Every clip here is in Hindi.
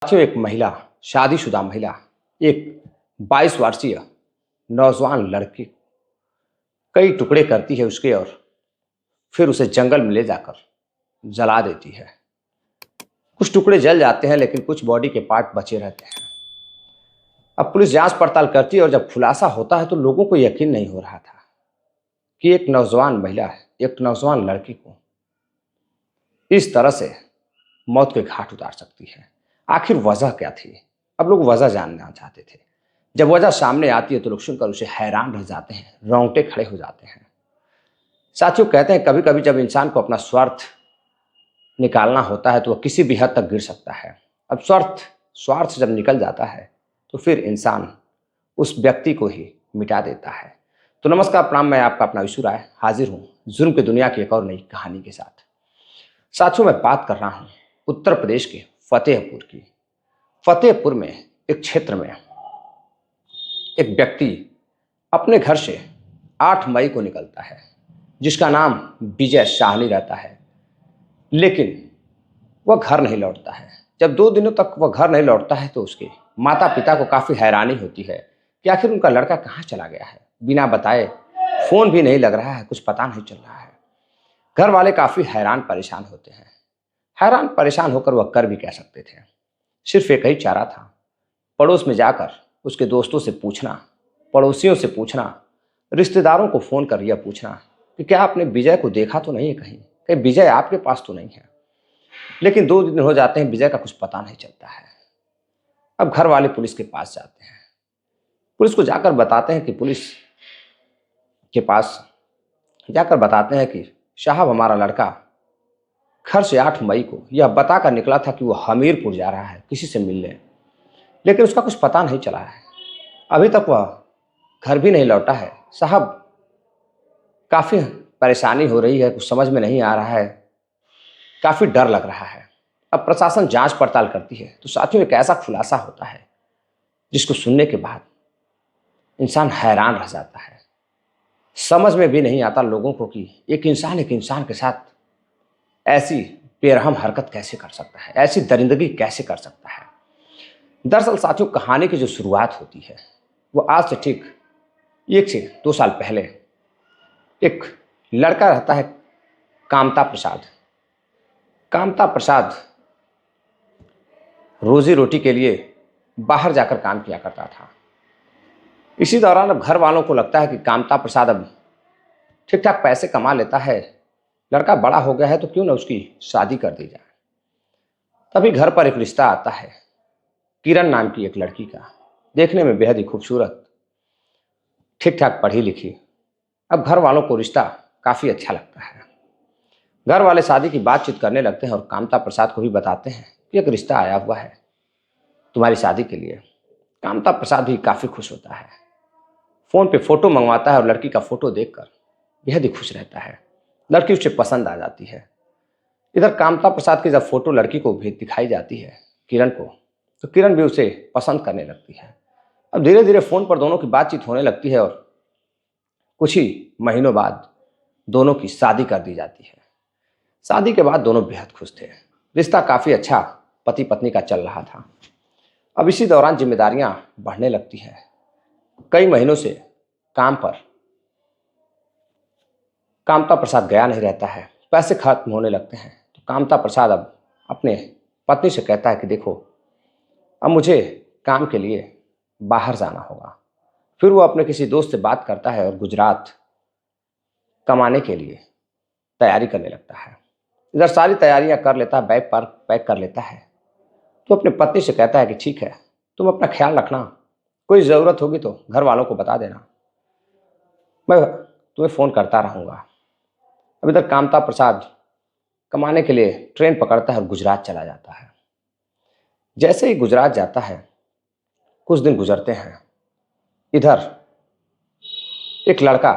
साथियों, एक महिला, शादीशुदा महिला, एक 22 वर्षीय नौजवान लड़की कई टुकड़े करती है उसके और फिर उसे जंगल में ले जाकर जला देती है। कुछ टुकड़े जल जाते हैं लेकिन कुछ बॉडी के पार्ट बचे रहते हैं। अब पुलिस जांच पड़ताल करती है और जब खुलासा होता है तो लोगों को यकीन नहीं हो रहा था कि एक नौजवान महिला, एक नौजवान लड़की को इस तरह से मौत के घाट उतार सकती है। आखिर वजह क्या थी? अब लोग वजह जानना चाहते थे। जब वजह सामने आती है तो लोग सुनकर उसे हैरान रह जाते हैं, रोंगटे खड़े हो जाते हैं। साथियों, कहते हैं कभी कभी जब इंसान को अपना स्वार्थ निकालना होता है तो वह किसी भी हद तक गिर सकता है। अब स्वार्थ जब निकल जाता है तो फिर इंसान उस व्यक्ति को ही मिटा देता है। तो नमस्कार, प्रणाम, मैं आपका अपना विशु राय हाजिर हूँ जुर्म की दुनिया की एक और नई कहानी के साथ। साथियों, मैं बात कर रहा हूँ उत्तर प्रदेश के फतेहपुर की। फतेहपुर में एक क्षेत्र में एक व्यक्ति अपने घर से 8 मई को निकलता है, जिसका नाम विजय साहनी रहता है। लेकिन वह घर नहीं लौटता है। जब 2 दिनों तक वह घर नहीं लौटता है तो उसके माता पिता को काफ़ी हैरानी होती है कि आखिर उनका लड़का कहाँ चला गया है। बिना बताए फ़ोन भी नहीं लग रहा है, कुछ पता नहीं चल रहा है। घर वाले काफ़ी हैरान परेशान होते हैं। हैरान परेशान होकर वह कर भी कह सकते थे। सिर्फ एक ही चारा था, पड़ोस में जाकर उसके दोस्तों से पूछना, पड़ोसियों से पूछना, रिश्तेदारों को फ़ोन कर यह पूछना कि क्या आपने विजय को देखा तो नहीं है, कहीं विजय आपके पास तो नहीं है। लेकिन 2 दिन हो जाते हैं, विजय का कुछ पता नहीं चलता है। अब घर वाले पुलिस के पास जाते हैं। पुलिस को जाकर बताते हैं कि पुलिस के पास जाकर बताते हैं कि साहब, हमारा लड़का घर से 8 मई को यह बताकर निकला था कि वह हमीरपुर जा रहा है किसी से मिलने, लेकिन उसका कुछ पता नहीं चला है। अभी तक वह घर भी नहीं लौटा है। साहब, काफ़ी परेशानी हो रही है, कुछ समझ में नहीं आ रहा है, काफ़ी डर लग रहा है। अब प्रशासन जांच पड़ताल करती है तो साथियों एक ऐसा खुलासा होता है जिसको सुनने के बाद इंसान हैरान रह जाता है। समझ में भी नहीं आता लोगों को कि एक इंसान के साथ ऐसी बेरहम हरकत कैसे कर सकता है, ऐसी दरिंदगी कैसे कर सकता है। दरअसल साथियों, कहानी की जो शुरुआत होती है वो आज से ठीक 1 से 2 साल पहले एक लड़का रहता है कामता प्रसाद। कामता प्रसाद रोजी रोटी के लिए बाहर जाकर काम किया करता था। इसी दौरान अब घर वालों को लगता है कि कामता प्रसाद अब ठीक ठाक पैसे कमा लेता है, लड़का बड़ा हो गया है तो क्यों ना उसकी शादी कर दी जाए। तभी घर पर एक रिश्ता आता है किरण नाम की एक लड़की का, देखने में बेहद ही खूबसूरत, ठीक ठाक पढ़ी लिखी। अब घर वालों को रिश्ता काफ़ी अच्छा लगता है। घर वाले शादी की बातचीत करने लगते हैं और कामता प्रसाद को भी बताते हैं कि एक रिश्ता आया हुआ है तुम्हारी शादी के लिए। कामता प्रसाद भी काफ़ी खुश होता है, फ़ोन पे फ़ोटो मंगवाता है और लड़की का फ़ोटो देखकर बेहद ही खुश रहता है। लड़की उसे पसंद आ जाती है। इधर कामता प्रसाद की जब फ़ोटो लड़की को भी दिखाई जाती है किरण को, तो किरण भी उसे पसंद करने लगती है। अब धीरे धीरे फ़ोन पर दोनों की बातचीत होने लगती है और कुछ ही महीनों बाद दोनों की शादी कर दी जाती है। शादी के बाद दोनों बेहद खुश थे। रिश्ता काफ़ी अच्छा पति पत्नी का चल रहा था। अब इसी दौरान जिम्मेदारियां बढ़ने लगती हैं। कई महीनों से काम पर कामता प्रसाद गया नहीं रहता है, पैसे खत्म होने लगते हैं। तो कामता प्रसाद अब अपने पत्नी से कहता है कि देखो, अब मुझे काम के लिए बाहर जाना होगा। फिर वो अपने किसी दोस्त से बात करता है और गुजरात कमाने के लिए तैयारी करने लगता है। इधर सारी तैयारियां कर लेता है, बैग पर पैक कर लेता है। तो अपनी पत्नी से कहता है कि ठीक है, तुम अपना ख्याल रखना, कोई ज़रूरत होगी तो घर वालों को बता देना, मैं तुम्हें फ़ोन करता रहूँगा। अब इधर कामता प्रसाद कमाने के लिए ट्रेन पकड़ता है और गुजरात चला जाता है। जैसे ही गुजरात जाता है, कुछ दिन गुजरते हैं। इधर एक लड़का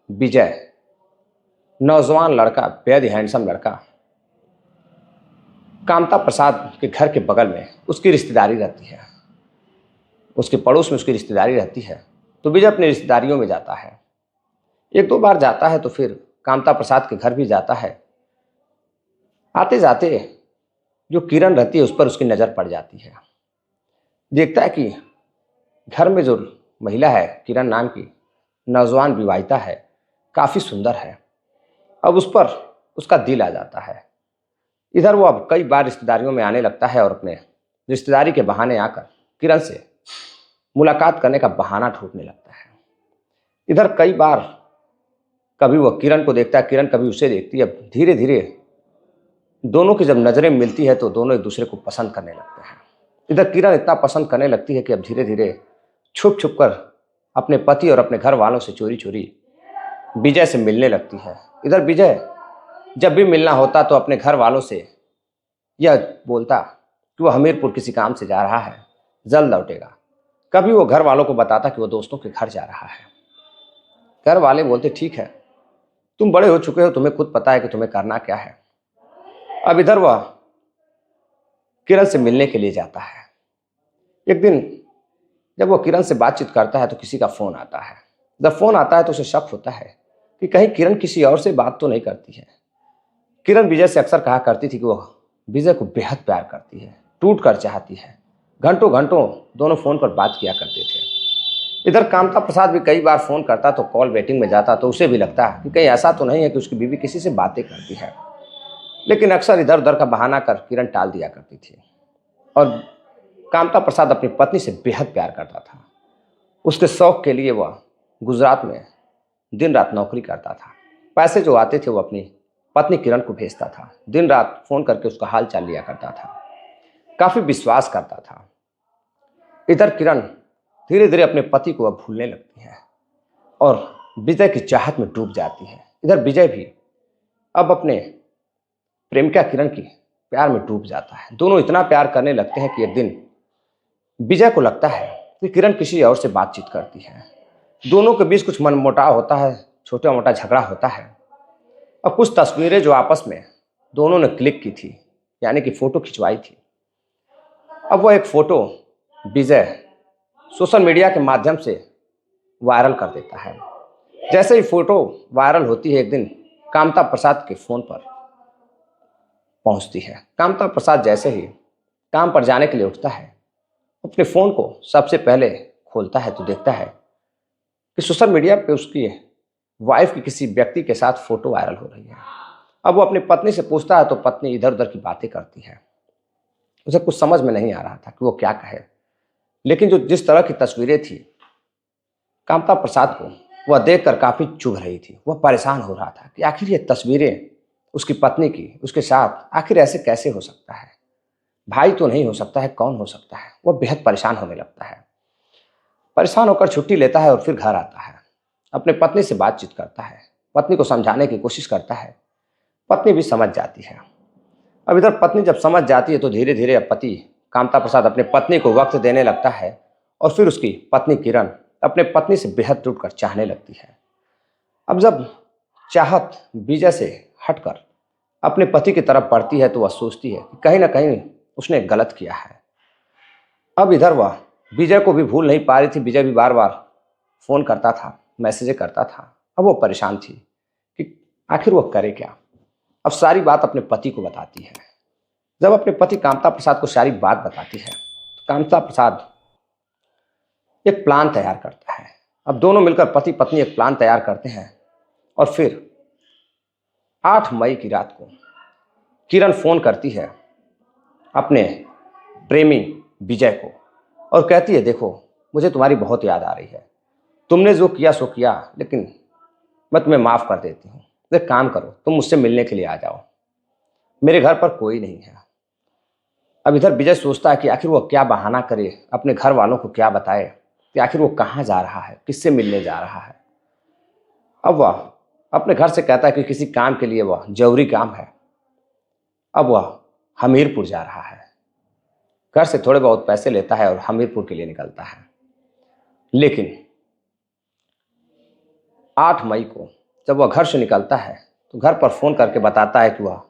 विजय, नौजवान लड़का, बेहद ही हैंडसम लड़का, कामता प्रसाद के घर के बगल में उसकी रिश्तेदारी रहती है, उसके पड़ोस में उसकी रिश्तेदारी रहती है। तो विजय अपनी रिश्तेदारियों में जाता है। 1-2 बार जाता है तो फिर कामता प्रसाद के घर भी जाता है। आते जाते जो किरण रहती है उस पर उसकी नज़र पड़ जाती है। देखता है कि घर में जो महिला है किरण नाम की, नौजवान विवाहिता है, काफ़ी सुंदर है। अब उस पर उसका दिल आ जाता है। इधर वो अब कई बार रिश्तेदारियों में आने लगता है और अपने रिश्तेदारी के बहाने आकर किरण से मुलाकात करने का बहाना ढूंढने लगता है। इधर कई बार कभी वह किरण को देखता है, किरण कभी उसे देखती है। अब धीरे धीरे दोनों की जब नज़रें मिलती है तो दोनों एक दूसरे को पसंद करने लगते हैं। इधर किरण इतना पसंद करने लगती है कि अब धीरे धीरे छुप छुप कर अपने पति और अपने घर वालों से चोरी चोरी विजय से मिलने लगती है। इधर विजय जब भी मिलना होता तो अपने घर वालों से यह बोलता कि वह हमीरपुर किसी काम से जा रहा है, जल्द लौटेगा। कभी वो घर वालों को बताता कि वो दोस्तों के घर जा रहा है। घर वाले बोलते ठीक है, तुम बड़े हो चुके हो, तुम्हें खुद पता है कि तुम्हें करना क्या है। अब इधर वह किरण से मिलने के लिए जाता है। एक दिन जब वो किरण से बातचीत करता है तो किसी का फ़ोन आता है। जब फ़ोन आता है तो उसे शक होता है कि कहीं किरण किसी और से बात तो नहीं करती है। किरण विजय से अक्सर कहा करती थी कि वह विजय को बेहद प्यार करती है, टूट कर चाहती है। घंटों घंटों दोनों फ़ोन पर बात किया करते थे। इधर कामता प्रसाद भी कई बार फ़ोन करता तो कॉल वेटिंग में जाता तो उसे भी लगता कि कहीं ऐसा तो नहीं है कि उसकी बीवी किसी से बातें करती है। लेकिन अक्सर इधर उधर का बहाना कर किरण टाल दिया करती थी। और कामता प्रसाद अपनी पत्नी से बेहद प्यार करता था। उसके शौक के लिए वह गुजरात में दिन रात नौकरी करता था। पैसे जो आते थे वो अपनी पत्नी किरण को भेजता था। दिन रात फ़ोन करके उसका हाल चाल लिया करता था, काफ़ी विश्वास करता था। इधर किरण धीरे धीरे अपने पति को अब भूलने लगती है और विजय की चाहत में डूब जाती है। इधर विजय भी अब अपने प्रेमिका किरण की प्यार में डूब जाता है। दोनों इतना प्यार करने लगते हैं कि एक दिन विजय को लगता है कि किरण किसी और से बातचीत करती है। दोनों के बीच कुछ मनमुटाव होता है, छोटा मोटा झगड़ा होता है। अब कुछ तस्वीरें जो आपस में दोनों ने क्लिक की थी, यानी कि फ़ोटो खिंचवाई थी, अब वो एक फ़ोटो विजय सोशल मीडिया के माध्यम से वायरल कर देता है। जैसे ही फ़ोटो वायरल होती है, एक दिन कामता प्रसाद के फ़ोन पर पहुंचती है। कामता प्रसाद जैसे ही काम पर जाने के लिए उठता है, अपने फ़ोन को सबसे पहले खोलता है तो देखता है कि सोशल मीडिया पे उसकी वाइफ की किसी व्यक्ति के साथ फ़ोटो वायरल हो रही है। अब वो अपनी पत्नी से पूछता है तो पत्नी इधर उधर की बातें करती है। उसे कुछ समझ में नहीं आ रहा था कि वो क्या कहे। लेकिन जो जिस तरह की तस्वीरें थी, कामता प्रसाद को वह देखकर काफ़ी चुभ रही थी। वह परेशान हो रहा था कि आखिर ये तस्वीरें उसकी पत्नी की उसके साथ आखिर ऐसे कैसे हो सकता है। भाई तो नहीं हो सकता है, कौन हो सकता है। वह बेहद परेशान होने लगता है। परेशान होकर छुट्टी लेता है और फिर घर आता है। अपने पत्नी से बातचीत करता है, पत्नी को समझाने की कोशिश करता है। पत्नी भी समझ जाती है। अब इधर पत्नी जब समझ जाती है तो धीरे धीरे अब पति कामता प्रसाद अपने पत्नी को वक्त देने लगता है और फिर उसकी पत्नी किरण अपने पत्नी से बेहद टूटकर चाहने लगती है। अब जब चाहत विजय से हटकर अपने पति की तरफ बढ़ती है तो वह सोचती है कि कहीं ना कहीं उसने गलत किया है। अब इधर वह विजय को भी भूल नहीं पा रही थी। विजय भी बार बार फ़ोन करता था, मैसेजें करता था। अब वो परेशान थी कि आखिर वो करे क्या। अब सारी बात अपने पति को बताती है। जब अपने पति कामता प्रसाद को सारी बात बताती है तो कामता प्रसाद एक प्लान तैयार करता है। अब दोनों मिलकर पति पत्नी एक प्लान तैयार करते हैं और फिर 8 मई की रात को किरण फ़ोन करती है अपने प्रेमी विजय को और कहती है, देखो मुझे तुम्हारी बहुत याद आ रही है। तुमने जो किया सो किया, लेकिन मैं तुम्हें माफ़ कर देती हूँ। एक काम करो, तुम मुझसे मिलने के लिए आ जाओ। मेरे घर पर कोई नहीं है। अब इधर विजय सोचता है कि आखिर वो क्या बहाना करे, अपने घर वालों को क्या बताए कि आखिर वो कहाँ जा रहा है, किससे मिलने जा रहा है। अब वह अपने घर से कहता है कि किसी काम के लिए वह जरूरी काम है। अब वह हमीरपुर जा रहा है। घर से थोड़े बहुत पैसे लेता है और हमीरपुर के लिए निकलता है। लेकिन 8 मई को जब वह घर से निकलता है तो घर पर फ़ोन करके बताता है कि वह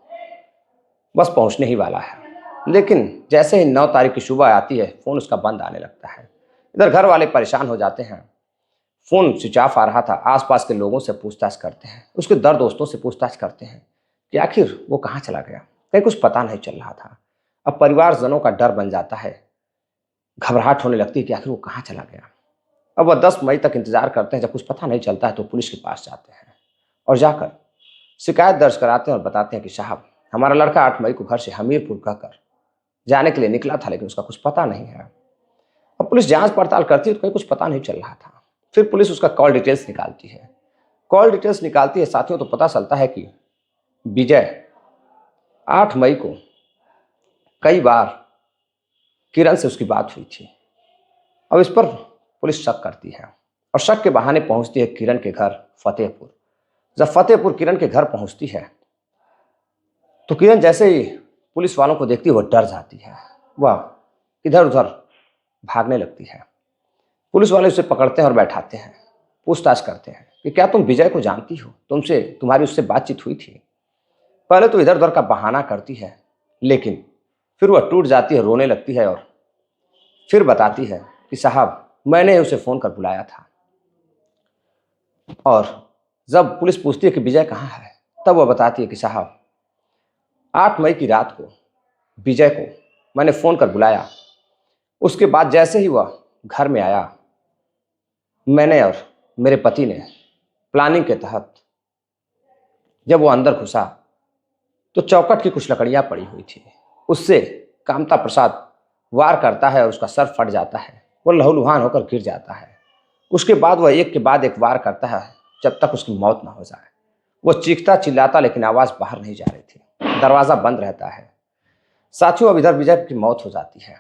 बस पहुंचने ही वाला है। लेकिन जैसे ही 9 तारीख की सुबह आती है, फ़ोन उसका बंद आने लगता है। इधर घर वाले परेशान हो जाते हैं। फ़ोन स्विच ऑफ आ रहा था। आसपास के लोगों से पूछताछ करते हैं, उसके दर दोस्तों से पूछताछ करते हैं कि आखिर वो कहाँ चला गया। कहीं कुछ पता नहीं चल रहा था। अब परिवारजनों का डर बन जाता है, घबराहट होने लगती है कि आखिर वो कहाँ चला गया। अब वह 10 मई तक इंतजार करते हैं। जब कुछ पता नहीं चलता है तो पुलिस के पास जाते हैं और जाकर शिकायत दर्ज कराते हैं और बताते हैं कि साहब, हमारा लड़का 8 मई को घर से हमीरपुर कहकर जाने के लिए निकला था, लेकिन उसका कुछ पता नहीं है। अब पुलिस जांच पड़ताल करती है तो कहीं कुछ पता नहीं चल रहा था। फिर पुलिस उसका कॉल डिटेल्स निकालती है। कॉल डिटेल्स निकालती है साथियों, तो पता चलता है कि विजय 8 मई को कई बार किरण से उसकी बात हुई थी। अब इस पर पुलिस शक करती है और शक के बहाने पहुंचती है किरण के घर फतेहपुर। जब फतेहपुर किरण के घर पहुंचती है तो किरण जैसे ही पुलिस वालों को देखती है वह डर जाती है। वह इधर उधर भागने लगती है। पुलिस वाले उसे पकड़ते हैं और बैठाते हैं, पूछताछ करते हैं कि क्या तुम विजय को जानती हो, तुम्हारी उससे बातचीत हुई थी। पहले तो इधर उधर का बहाना करती है, लेकिन फिर वह टूट जाती है, रोने लगती है और फिर बताती है कि साहब, मैंने उसे फ़ोन कर बुलाया था। और जब पुलिस पूछती है कि विजय कहाँ है, तब वह बताती है कि साहब, 8 मई की रात को विजय को मैंने फ़ोन कर बुलाया। उसके बाद जैसे ही वह घर में आया, मैंने और मेरे पति ने प्लानिंग के तहत जब वो अंदर घुसा तो चौखट की कुछ लकड़ियाँ पड़ी हुई थी। उससे कामता प्रसाद वार करता है और उसका सर फट जाता है। वो लहूलुहान होकर गिर जाता है। उसके बाद वह एक के बाद एक वार करता है जब तक उसकी मौत ना हो जाए। वो चीखता चिल्लाता, लेकिन आवाज़ बाहर नहीं जा रही थी। दरवाज़ा बंद रहता है। साथियों, अब इधर विजय की मौत हो जाती है।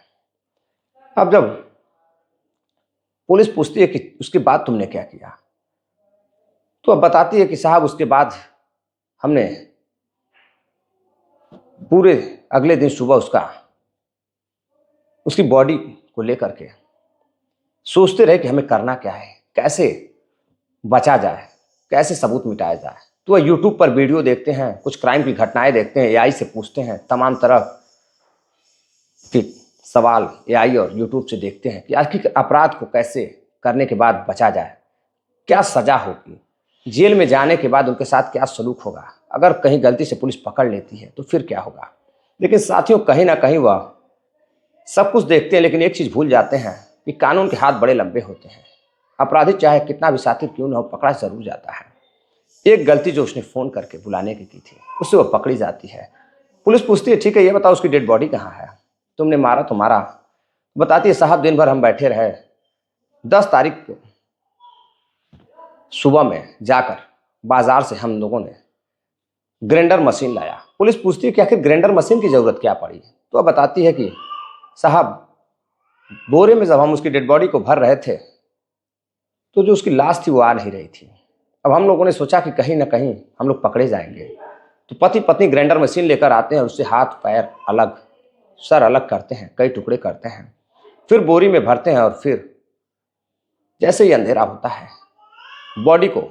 अब जब पुलिस पूछती है कि उसके बाद तुमने क्या किया, तो अब बताती है कि साहब, उसके बाद हमने पूरे अगले दिन सुबह उसकी बॉडी को लेकर के सोचते रहे कि हमें करना क्या है, कैसे बचा जाए, कैसे सबूत मिटाया जाए। तो वह यूट्यूब पर वीडियो देखते हैं, कुछ क्राइम की घटनाएं देखते हैं, एआई से पूछते हैं, तमाम तरह के सवाल एआई और यूट्यूब से देखते हैं कि आखिर अपराध को कैसे करने के बाद बचा जाए, क्या सजा होगी, जेल में जाने के बाद उनके साथ क्या सलूक होगा, अगर कहीं गलती से पुलिस पकड़ लेती है तो फिर क्या होगा। लेकिन साथियों, कहीं ना कहीं वह सब कुछ देखते हैं, लेकिन एक चीज़ भूल जाते हैं कि कानून के हाथ बड़े लंबे होते हैं। अपराधी चाहे कितना भी साथी क्यों ना हो, पकड़ा जरूर जाता है। एक गलती जो उसने फ़ोन करके बुलाने की थी, उससे वह पकड़ी जाती है। पुलिस पूछती है, ठीक है, ये बताओ उसकी डेड बॉडी कहाँ है, तुमने मारा तो मारा। बताती है, साहब, दिन भर हम बैठे रहे। 10 तारीख को सुबह में जाकर बाजार से हम लोगों ने ग्राइंडर मशीन लाया। पुलिस पूछती है कि आखिर ग्राइंडर मशीन की ज़रूरत क्या पड़ी। तो वह बताती है कि साहब, बोरे में जब हम उसकी डेड बॉडी को भर रहे थे तो जो उसकी लाश थी वो आ नहीं रही थी। अब हम लोगों ने सोचा कि कहीं ना कहीं हम लोग पकड़े जाएंगे, तो पति पत्नी ग्राइंडर मशीन लेकर आते हैं और उससे हाथ पैर अलग, सर अलग करते हैं, कई टुकड़े करते हैं, फिर बोरी में भरते हैं और फिर जैसे ही अंधेरा होता है, बॉडी को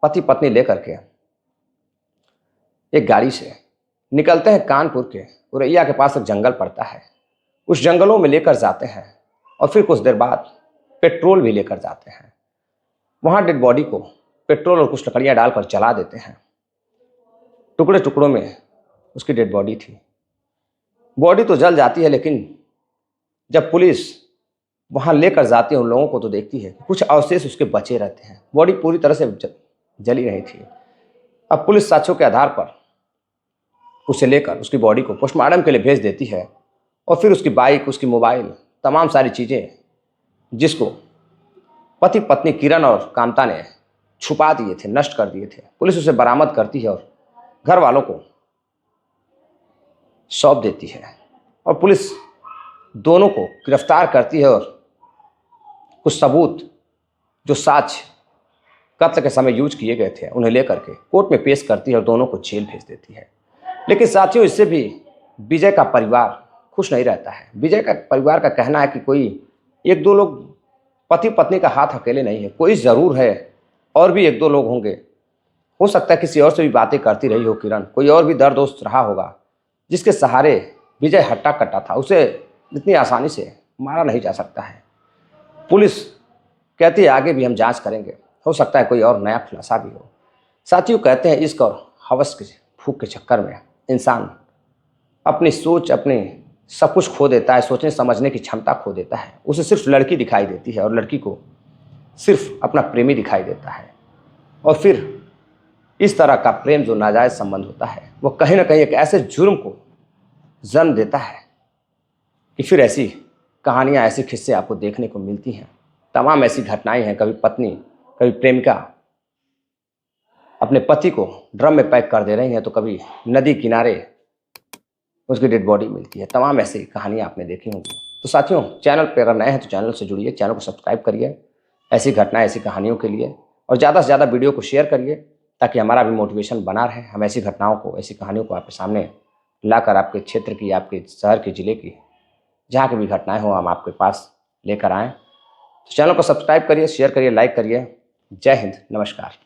पति पत्नी लेकर के एक गाड़ी से निकलते हैं। कानपुर के उरैया के पास एक जंगल पड़ता है, उस जंगलों में लेकर जाते हैं और फिर कुछ देर बाद पेट्रोल भी लेकर जाते हैं। वहाँ डेड बॉडी को पेट्रोल और कुछ लकड़ियाँ डालकर जला देते हैं। टुकड़े टुकड़ों में उसकी डेड बॉडी थी। बॉडी तो जल जाती है, लेकिन जब पुलिस वहाँ लेकर जाती है उन लोगों को, तो देखती है कि कुछ अवशेष उसके बचे रहते हैं। बॉडी पूरी तरह से जली नहीं थी। अब पुलिस साक्ष्यों के आधार पर उसे लेकर उसकी बॉडी को पोस्टमार्टम के लिए भेज देती है और फिर उसकी बाइक, उसकी मोबाइल, तमाम सारी चीज़ें जिसको पति पत्नी किरण और कामता ने छुपा दिए थे, नष्ट कर दिए थे, पुलिस उसे बरामद करती है और घर वालों को सौंप देती है। और पुलिस दोनों को गिरफ्तार करती है और कुछ सबूत जो साक्ष्य कत्ल के समय यूज किए गए थे उन्हें लेकर के कोर्ट में पेश करती है और दोनों को जेल भेज देती है। लेकिन साथियों, इससे भी विजय का परिवार खुश नहीं रहता है। विजय का परिवार का कहना है कि कोई एक दो लोग, पति पत्नी का हाथ अकेले नहीं है, कोई ज़रूर है, और भी एक दो लोग होंगे। हो सकता है किसी और से भी बातें करती रही हो किरण, कोई और भी दर्दोस्त रहा होगा जिसके सहारे विजय हट्टा कट्टा था। उसे इतनी आसानी से मारा नहीं जा सकता है। पुलिस कहती है आगे भी हम जांच करेंगे, हो सकता है कोई और नया खुलासा भी हो। साथियों, कहते हैं इश्क और हवस के भूख के चक्कर में इंसान अपनी सोच, अपने सब कुछ खो देता है, सोचने समझने की क्षमता खो देता है। उसे सिर्फ लड़की दिखाई देती है और लड़की को सिर्फ अपना प्रेमी दिखाई देता है। और फिर इस तरह का प्रेम जो नाजायज़ संबंध होता है वो कहीं ना कहीं एक ऐसे जुर्म को जन्म देता है कि फिर ऐसी कहानियाँ, ऐसे किस्से आपको देखने को मिलती हैं। तमाम ऐसी घटनाएं हैं, कभी पत्नी, कभी प्रेमिका अपने पति को ड्रम में पैक कर दे रही हैं, तो कभी नदी किनारे उसकी डेड बॉडी मिलती है। तमाम ऐसी कहानियाँ आपने देखी होंगी। तो साथियों, चैनल पर अगर नए हैं तो चैनल से जुड़िए, चैनल को सब्सक्राइब करिए ऐसी घटनाएं, ऐसी कहानियों के लिए, और ज़्यादा से ज़्यादा वीडियो को शेयर करिए ताकि हमारा भी मोटिवेशन बना रहे। हम ऐसी घटनाओं को, ऐसी कहानियों को आपके सामने लाकर आपके क्षेत्र की, आपके शहर की, ज़िले की, जहाँ की भी घटनाएं हो, हम आपके पास लेकर आएँ। तो चैनल को सब्सक्राइब करिए, शेयर करिए, लाइक करिए। जय हिंद, नमस्कार।